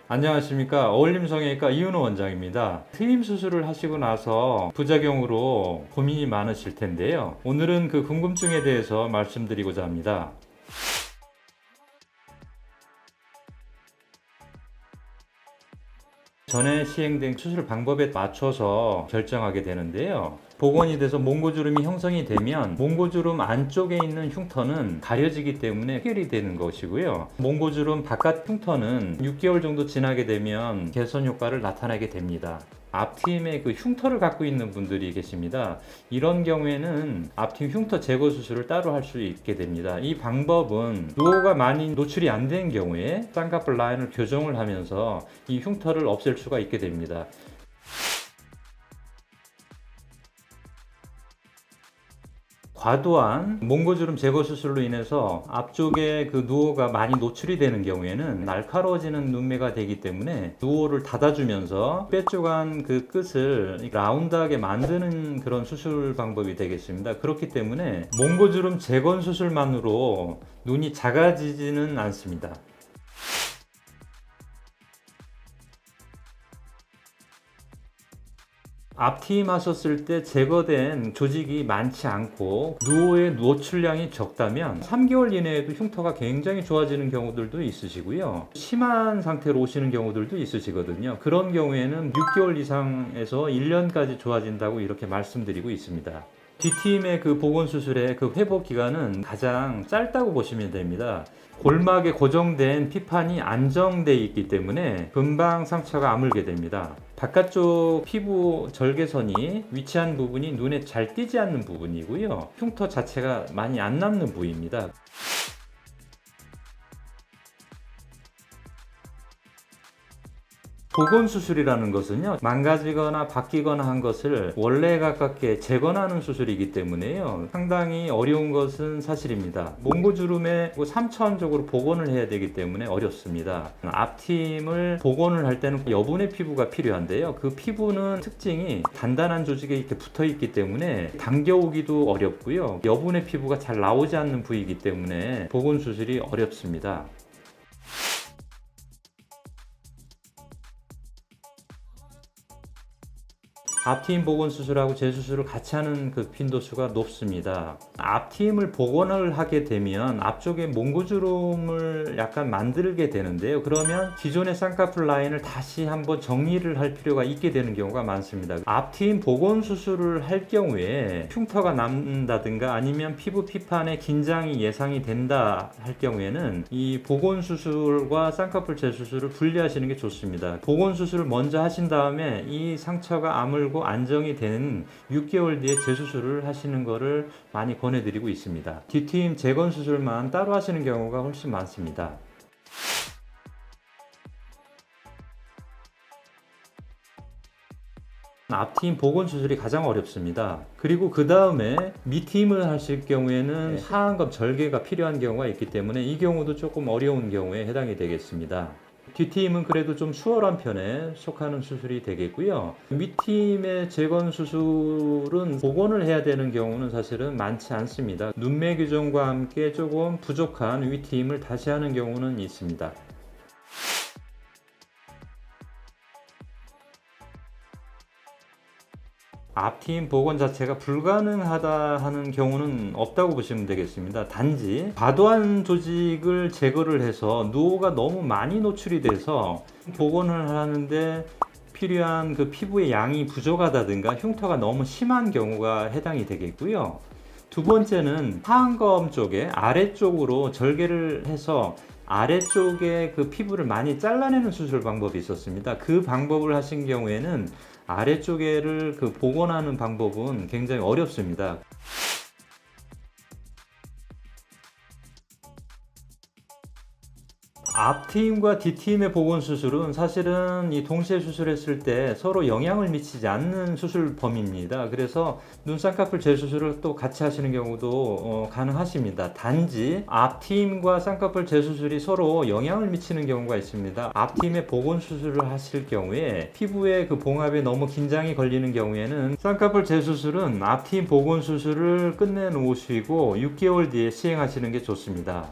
안녕하십니까. 어울림성형외과 이윤호 원장입니다. 트임 수술을 하시고 나서 부작용으로 고민이 많으실 텐데요. 오늘은 그 궁금증에 대해서 말씀드리고자 합니다. 전에 시행된 수술 방법에 맞춰서 결정하게 되는데요. 복원이 돼서 몽고주름이 형성이 되면 몽고주름 안쪽에 있는 흉터는 가려지기 때문에 해결이 되는 것이고요. 몽고주름 바깥 흉터는 6개월 정도 지나게 되면 개선 효과를 나타나게 됩니다. 앞팀에 그 흉터를 갖고 있는 분들이 계십니다. 이런 경우에는 앞팀 흉터 제거 수술을 따로 할 수 있게 됩니다. 이 방법은 누오가 많이 노출이 안 된 경우에 쌍꺼풀 라인을 교정을 하면서 이 흉터를 없앨 수가 있게 됩니다. 과도한 몽고주름 제거 수술로 인해서 앞쪽에 그 누오가 많이 노출이 되는 경우에는 날카로워지는 눈매가 되기 때문에 누오를 닫아주면서 뾰족한 그 끝을 라운드하게 만드는 그런 수술 방법이 되겠습니다. 그렇기 때문에 몽고주름 재건 수술만으로 눈이 작아지지는 않습니다. 앞트임 하셨을 때 제거된 조직이 많지 않고 누오의 노출량이 적다면 3개월 이내에도 흉터가 굉장히 좋아지는 경우들도 있으시고요. 심한 상태로 오시는 경우들도 있으시거든요. 그런 경우에는 6개월 이상에서 1년까지 좋아진다고 이렇게 말씀드리고 있습니다. 뒷팀의 그 복원 수술의 그 회복 기간은 가장 짧다고 보시면 됩니다. 골막에 고정된 피판이 안정되어 있기 때문에 금방 상처가 아물게 됩니다. 바깥쪽 피부 절개선이 위치한 부분이 눈에 잘 띄지 않는 부분이고요. 흉터 자체가 많이 안 남는 부위입니다. 복원 수술이라는 것은요, 망가지거나 바뀌거나 한 것을 원래에 가깝게 재건하는 수술이기 때문에요, 상당히 어려운 것은 사실입니다. 몽고주름에 3차원적으로 복원을 해야 되기 때문에 어렵습니다. 앞팀을 복원을 할 때는 여분의 피부가 필요한데요, 그 피부는 특징이 단단한 조직에 이렇게 붙어 있기 때문에 당겨오기도 어렵고요, 여분의 피부가 잘 나오지 않는 부위이기 때문에 복원 수술이 어렵습니다. 앞트임 복원 수술하고 재수술을 같이 하는 그 빈도수가 높습니다. 앞트임을 복원을 하게 되면 앞쪽에 몽고주름을 약간 만들게 되는데요. 그러면 기존의 쌍꺼풀 라인을 다시 한번 정리를 할 필요가 있게 되는 경우가 많습니다. 앞트임 복원 수술을 할 경우에 흉터가 남는다든가 아니면 피부 피판에 긴장이 예상이 된다 할 경우에는 이 복원 수술과 쌍꺼풀 재수술을 분리하시는 게 좋습니다. 복원 수술을 먼저 하신 다음에 이 상처가 아물고 안정이 되는 6개월 뒤에 재수술을 하시는 것을 많이 권해드리고 있습니다. 뒤트임 재건 수술만 따로 하시는 경우가 훨씬 많습니다. 앞트임 복원 수술이 가장 어렵습니다. 그리고 그 다음에 밑트임을 하실 경우에는 하안검 절개가 필요한 경우가 있기 때문에 이 경우도 조금 어려운 경우에 해당이 되겠습니다. 뒷트임은 그래도 좀 수월한 편에 속하는 수술이 되겠고요. 윗트임의 재건 수술은 복원을 해야 되는 경우는 사실은 많지 않습니다. 눈매 교정과 함께 조금 부족한 윗트임을 다시 하는 경우는 있습니다. 앞트임 복원 자체가 불가능하다 하는 경우는 없다고 보시면 되겠습니다. 단지 과도한 조직을 제거를 해서 누오가 너무 많이 노출이 돼서 복원을 하는데 필요한 그 피부의 양이 부족하다든가 흉터가 너무 심한 경우가 해당이 되겠고요. 두 번째는 하안검 쪽에 아래쪽으로 절개를 해서 아래쪽에 그 피부를 많이 잘라내는 수술 방법이 있었습니다. 그 방법을 하신 경우에는 아래쪽에를 그 복원하는 방법은 굉장히 어렵습니다. 앞트임과 뒷트임의 복원 수술은 사실은 이 동시에 수술했을 때 서로 영향을 미치지 않는 수술 범위입니다. 그래서 눈 쌍꺼풀 재수술을 또 같이 하시는 경우도 가능하십니다. 단지 앞트임과 쌍꺼풀 재수술이 서로 영향을 미치는 경우가 있습니다. 앞트임의 복원 수술을 하실 경우에 피부의 그 봉합에 너무 긴장이 걸리는 경우에는 쌍꺼풀 재수술은 앞트임 복원 수술을 끝내 놓으시고 6개월 뒤에 시행하시는 게 좋습니다.